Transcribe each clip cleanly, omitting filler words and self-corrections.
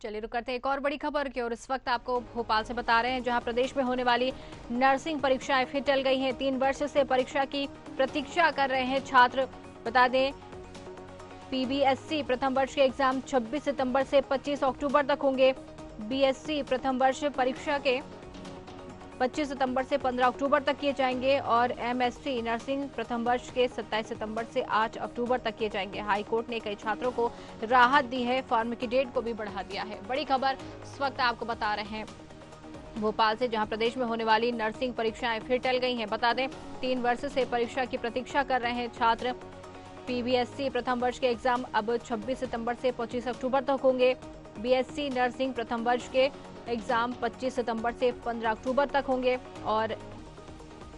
चलिए रुक करते हैं एक और बड़ी खबर की और इस वक्त आपको भोपाल से बता रहे हैं, जहां प्रदेश में होने वाली नर्सिंग परीक्षाएं फिर टल गई हैं। 3 वर्ष से परीक्षा की प्रतीक्षा कर रहे हैं छात्र। बता दें, पीबीएससी प्रथम वर्ष के एग्जाम 26 सितंबर से 25 अक्टूबर तक होंगे। बीएससी प्रथम वर्ष परीक्षा के 25 सितंबर से 15 अक्टूबर तक किए जाएंगे और एमएससी नर्सिंग प्रथम वर्ष के 27 सितंबर से 8 अक्टूबर तक किए जाएंगे। हाई कोर्ट ने कई छात्रों को राहत दी है, फॉर्म की डेट को भी बढ़ा दिया है। बड़ी खबर इस वक्त आपको बता रहे हैं भोपाल से, जहां प्रदेश में होने वाली नर्सिंग परीक्षाएं फिर टल गई हैं। बता दें, 3 वर्ष से परीक्षा की प्रतीक्षा कर रहे हैं छात्र। पीबीएससी प्रथम वर्ष के एग्जाम अब 26 सितंबर से 25 अक्टूबर तक होंगे। बीएससी नर्सिंग प्रथम वर्ष के एग्जाम 25 सितंबर से 15 अक्टूबर तक होंगे और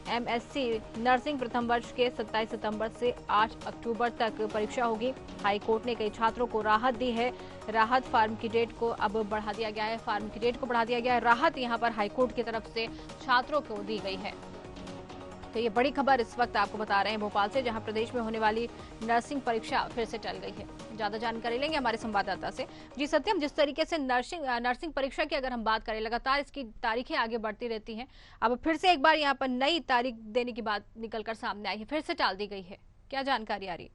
एमएससी नर्सिंग प्रथम वर्ष के 27 सितंबर से 8 अक्टूबर तक परीक्षा होगी। हाई कोर्ट ने कई छात्रों को राहत दी है। राहत फार्म की डेट को अब बढ़ा दिया गया है। फार्म की डेट को बढ़ा दिया गया है। राहत यहां पर हाई कोर्ट की तरफ से छात्रों को दी गई है। तो ये बड़ी खबर इस वक्त आपको बता रहे हैं भोपाल से, जहां प्रदेश में होने वाली नर्सिंग परीक्षा फिर से टल गई है। ज्यादा जानकारी लेंगे हमारे संवाददाता से। जी सत्यम, जिस तरीके से नर्सिंग परीक्षा की अगर हम बात करें, लगातार इसकी तारीखें आगे बढ़ती रहती हैं। अब फिर से एक बार यहाँ पर नई तारीख देने की बात निकलकर सामने आई है, फिर से टाल दी गई है। क्या जानकारी आ रही है?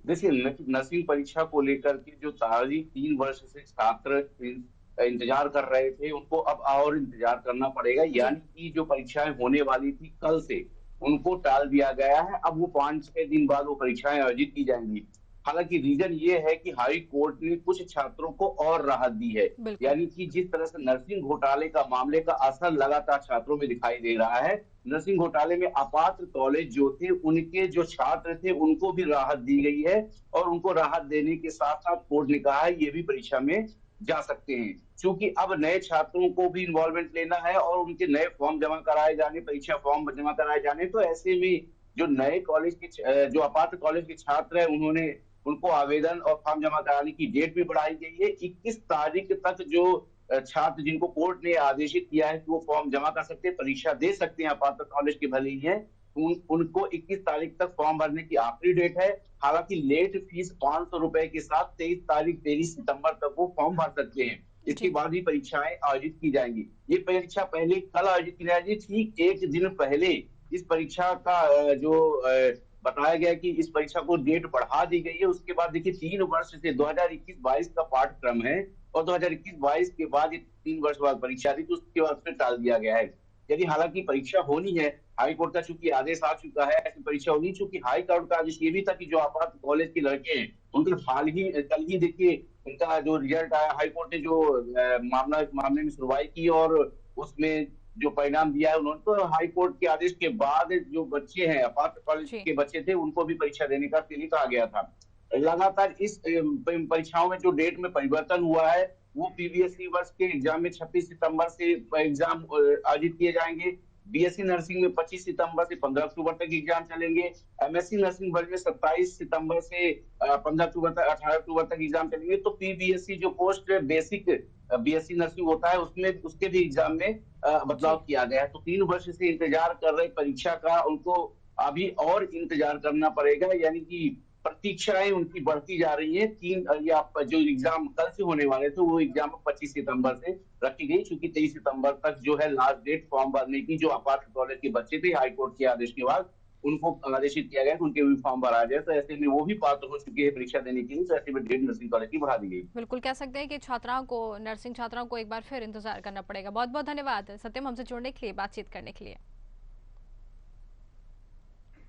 देखिए, नर्सिंग परीक्षा को लेकर के जो तारीख 3 वर्ष से छात्र इंतजार कर रहे थे, उनको अब और इंतजार करना पड़ेगा। जी। यानी कि जो परीक्षाएं होने वाली थी कल से, उनको टाल दिया गया है। अब वो 5-6 दिन बाद वो परीक्षाएं आयोजित की जाएंगी। हालांकि रीजन ये है कि हाई कोर्ट ने कुछ छात्रों को और राहत दी है। बिल्कुल। यानी कि जिस तरह से नर्सिंग घोटाले का मामले का असर लगातार छात्रों में दिखाई दे रहा है, नर्सिंग घोटाले में अपात्र कॉलेज जो थे, उनके जो छात्र थे, उनको भी राहत दी गई है। और उनको राहत देने के साथ साथ कोर्ट ने कहा है ये भी परीक्षा में जा सकते हैं। क्योंकि अब नए छात्रों को भी इन्वॉल्वमेंट लेना है और उनके नए फॉर्म जमा कराए जाने, परीक्षा फॉर्म जमा कराए जाने, तो ऐसे में जो नए कॉलेज के जो अपात्र कॉलेज के छात्र हैं, उन्होंने उनको आवेदन और फॉर्म जमा कराने की डेट भी बढ़ाई गई है। 21 तारीख तक जो छात्र जिनको कोर्ट ने आदेशित किया है कि वो फॉर्म जमा कर सकते हैं, परीक्षा दे सकते हैं, अपात्र कॉलेज के भले ही हैं, उनको 21 तारीख तक फॉर्म भरने की आखिरी डेट है। हालांकि लेट फीस 500 रुपए के साथ 23 सितंबर तक वो फॉर्म भर सकते हैं। इसके जी। बाद ही परीक्षाएं आयोजित की जाएंगी। ये परीक्षा पहले कल आयोजित की जाएगी, ठीक एक दिन पहले इस परीक्षा का बताया गया कि इस परीक्षा को डेट बढ़ा दी गई है। उसके बाद देखिए, 3 वर्ष से 2021-22 का पाठ्यक्रम है और 2021-22 के बाद ये 3 वर्ष बाद परीक्षा थी, तो उसके बाद फिर टाल दिया गया है। यदि हालांकि परीक्षा होनी है, हाई कोर्ट का चूंकि आदेश आ चुका है, ऐसी परीक्षा होनी, चूंकि हाई कोर्ट का आदेश ये भी था कि जो आपात कॉलेज के लड़के हैं, उनके कल ही देखिए उनका जो रिजल्ट आया, हाई कोर्ट ने जो मामले में सुनवाई की और उसमें जो परिणाम दिया है, उन्होंने तो हाई कोर्ट के आदेश के बाद जो बच्चे हैं, अपात्र कॉलेज जी। के बच्चे थे, उनको भी परीक्षा देने का के लिए कहा गया था। लगातार इस परीक्षाओं में जो डेट में परिवर्तन हुआ है, वो पीबीएससी वर्ष के एग्जाम में 26 सितंबर से एग्जाम आयोजित किए जाएंगे। बीएससी नर्सिंग में 25 सितंबर से 15 अक्टूबर तक एग्जाम चलेंगे। एमएससी नर्सिंग वर्ग में 27 सितंबर से 15 अक्टूबर तक, 18 अक्टूबर तक एग्जाम चलेंगे। तो पीबीएससी जो पोस्ट बेसिक बीएससी नर्सिंग होता है, उसमें उसके भी एग्जाम में बदलाव जी। किया गया है। तो 3 वर्ष से इंतजार कर रहे परीक्षा का, उनको अभी और इंतजार करना पड़ेगा। यानी कि प्रतीक्षाएं उनकी बढ़ती जा रही है। या जो एग्जाम कल से होने वाले थे, वो एग्जाम 25 सितंबर से रखी गई, क्योंकि 23 सितंबर तक जो है लास्ट डेट फॉर्म भरने की। जो अपात्र कॉलेज के बच्चे थे, हाईकोर्ट के आदेश के बाद उनको आदेशित किया गया कि उनके भी फॉर्म भरा जाए। तो ऐसे में वो भी पात्र हो चुके हैं परीक्षा देने के लिए, तो ऐसे में डेट नर्सिंग कॉलेज की बढ़ा दी गई। बिल्कुल कह सकते हैं कि नर्सिंग छात्राओं को एक बार फिर इंतजार करना पड़ेगा। बहुत बहुत धन्यवाद सत्यम, हमसे जुड़ने के लिए, बातचीत करने के लिए।